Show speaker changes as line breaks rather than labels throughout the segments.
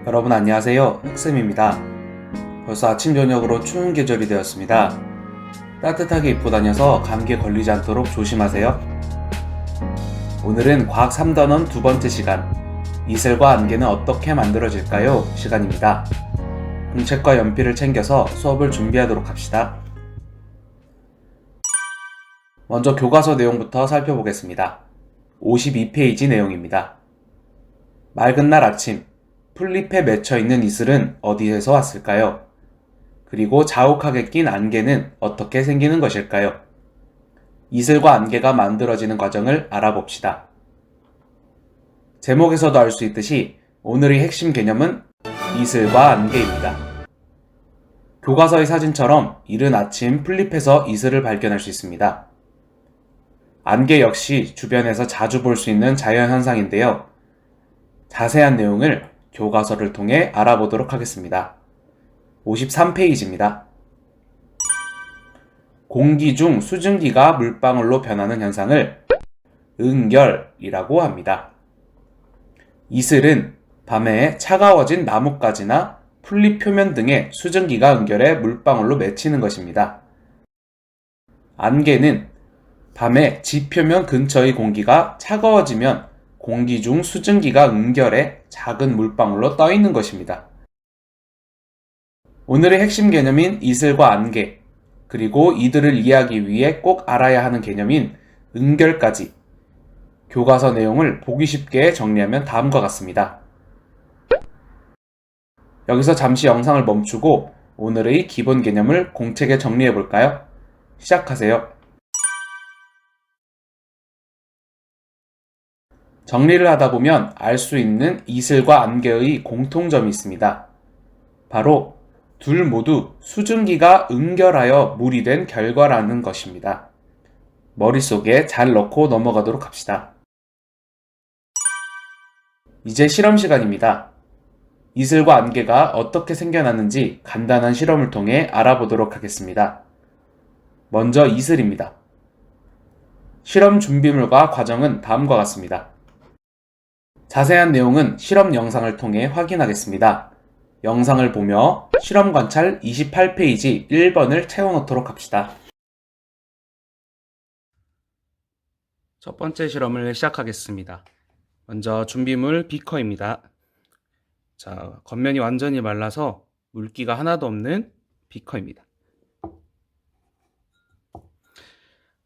여러분 안녕하세요. 흑쌤입니다. 벌써 아침 저녁으로 추운 계절이 되었습니다. 따뜻하게 입고 다녀서 감기에 걸리지 않도록 조심하세요. 오늘은 과학 3단원 두 번째 시간, 이슬과 안개는 어떻게 만들어질까요? 시간입니다. 공책과 연필을 챙겨서 수업을 준비하도록 합시다. 먼저 교과서 내용부터 살펴보겠습니다. 52페이지 내용입니다. 맑은 날 아침, 풀잎에 맺혀있는 이슬은 어디에서 왔을까요? 그리고 자욱하게 낀 안개는 어떻게 생기는 것일까요? 이슬과 안개가 만들어지는 과정을 알아봅시다. 제목에서도 알 수 있듯이 오늘의 핵심 개념은 이슬과 안개입니다. 교과서의 사진처럼 이른 아침 풀잎에서 이슬을 발견할 수 있습니다. 안개 역시 주변에서 자주 볼 수 있는 자연현상인데요. 자세한 내용을 교과서를 통해 알아보도록 하겠습니다. 53페이지입니다. 공기 중 수증기가 물방울로 변하는 현상을 응결이라고 합니다. 이슬은 밤에 차가워진 나뭇가지나 풀잎 표면 등에 수증기가 응결해 물방울로 맺히는 것입니다. 안개는 밤에 지표면 근처의 공기가 차가워지면 공기 중 수증기가 응결해 작은 물방울로 떠 있는 것입니다. 오늘의 핵심 개념인 이슬과 안개, 그리고 이들을 이해하기 위해 꼭 알아야 하는 개념인 응결까지 교과서 내용을 보기 쉽게 정리하면 다음과 같습니다. 여기서 잠시 영상을 멈추고 오늘의 기본 개념을 공책에 정리해 볼까요? 시작하세요. 정리를 하다 보면 알 수 있는 이슬과 안개의 공통점이 있습니다. 바로 둘 모두 수증기가 응결하여 물이 된 결과라는 것입니다. 머릿속에 잘 넣고 넘어가도록 합시다. 이제 실험 시간입니다. 이슬과 안개가 어떻게 생겨났는지 간단한 실험을 통해 알아보도록 하겠습니다. 먼저 이슬입니다. 실험 준비물과 과정은 다음과 같습니다. 자세한 내용은 실험 영상을 통해 확인하겠습니다. 영상을 보며 실험 관찰 28페이지 1번을 채워놓도록 합시다. 첫 번째 실험을 시작하겠습니다. 먼저 준비물 비커입니다. 자, 겉면이 완전히 말라서 물기가 하나도 없는 비커입니다.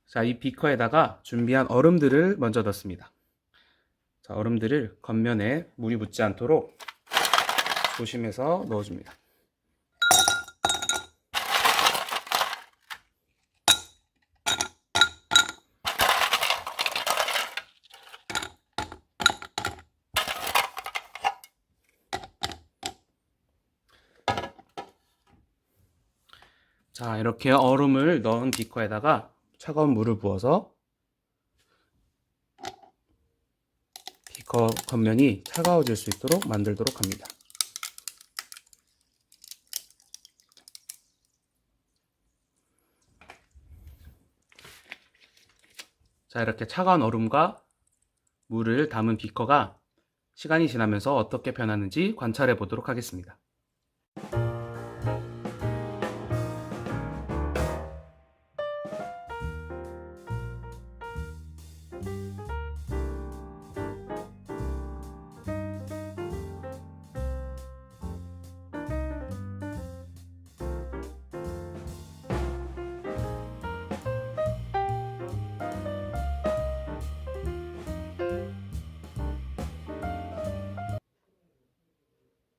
자, 이 비커에다가 준비한 얼음들을 먼저 넣습니다. 자, 얼음들을 겉면에 물이 묻지 않도록 조심해서 넣어줍니다. 자, 이렇게 얼음을 넣은 비커에다가 차가운 물을 부어서 비커 겉면이 차가워질 수 있도록 만들도록 합니다. 자, 이렇게 차가운 얼음과 물을 담은 비커가 시간이 지나면서 어떻게 변하는지 관찰해 보도록 하겠습니다.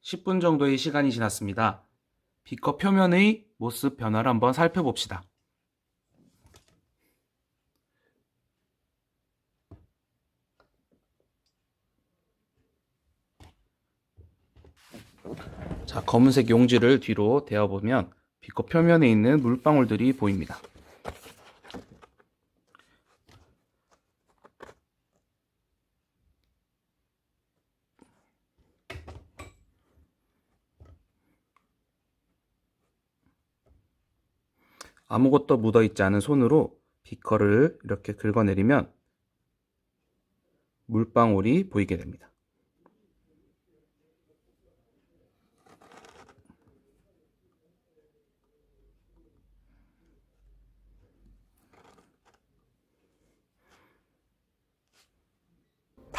십 분 정도의 시간이 지났습니다. 비커 표면의 모습 변화를 한번 살펴봅시다. 자, 검은색 용지를 뒤로 대어보면 비커 표면에 있는 물방울들이 보입니다. 아무것도 묻어있지 않은 손으로 비커를 이렇게 긁어내리면 물방울이 보이게 됩니다.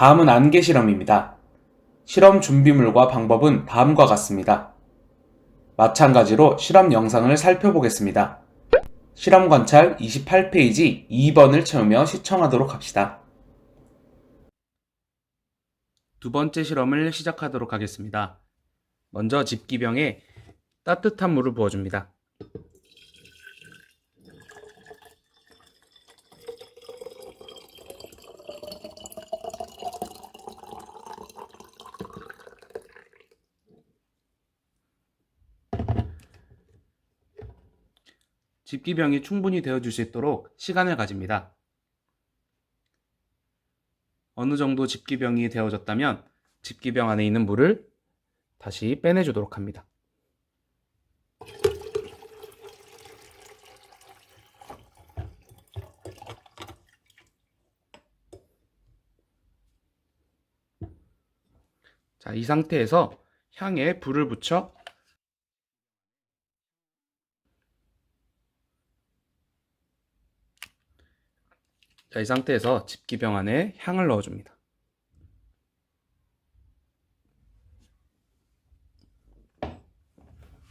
다음은 안개 실험입니다. 실험 준비물과 방법은 다음과 같습니다. 마찬가지로 실험 영상을 살펴보겠습니다. 실험 관찰 28페이지 2번을 채우며 시청하도록 합시다. 두 번째 실험을 시작하도록 하겠습니다. 먼저 집기병에 따뜻한 물을 부어줍니다. 집기병이 충분히 데워줄 수 있도록 시간을 가집니다. 어느 정도 집기병이 데워졌다면 집기병 안에 있는 물을 다시 빼내주도록 합니다. 자, 이 상태에서 향에 불을 붙여 이 상태에서 집기병 안에 향을 넣어줍니다.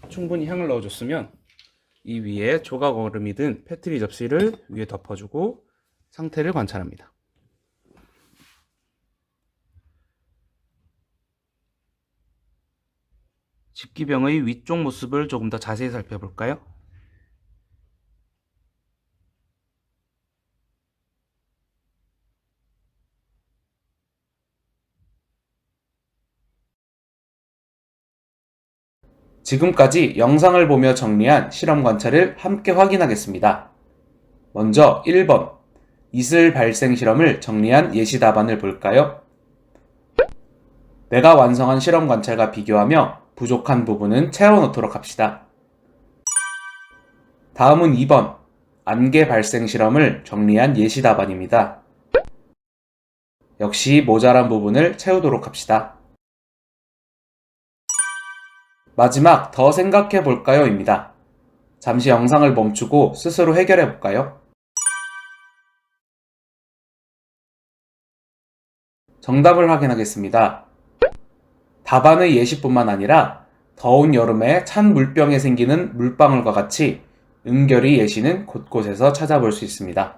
충분히 향을 넣어줬으면 이 위에 조각 얼음이 든 페트리 접시를 위에 덮어주고 상태를 관찰합니다. 집기병의 위쪽 모습을 조금 더 자세히 살펴볼까요? 지금까지 영상을 보며 정리한 실험 관찰을 함께 확인하겠습니다. 먼저 1번 이슬 발생 실험을 정리한 예시 답안을 볼까요? 내가 완성한 실험 관찰과 비교하며 부족한 부분은 채워놓도록 합시다. 다음은 2번 안개 발생 실험을 정리한 예시 답안입니다. 역시 모자란 부분을 채우도록 합시다. 마지막 더 생각해 볼까요? 입니다. 잠시 영상을 멈추고 스스로 해결해 볼까요? 정답을 확인하겠습니다. 답안의 예시뿐만 아니라 더운 여름에 찬 물병에 생기는 물방울과 같이 은결이 예시는 곳곳에서 찾아볼 수 있습니다.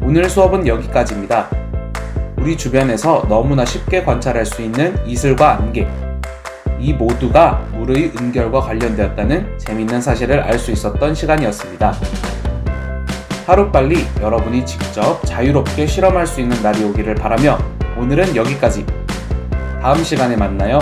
오늘 수업은 여기까지입니다. 우리 주변에서 너무나 쉽게 관찰할 수 있는 이슬과 안개, 이 모두가 물의 은결과 관련되었다는 재미있는 사실을 알 수 있었던 시간이었습니다. 하루빨리 여러분이 직접 자유롭게 실험할 수 있는 날이 오기를 바라며 오늘은 여기까지. 다음 시간에 만나요.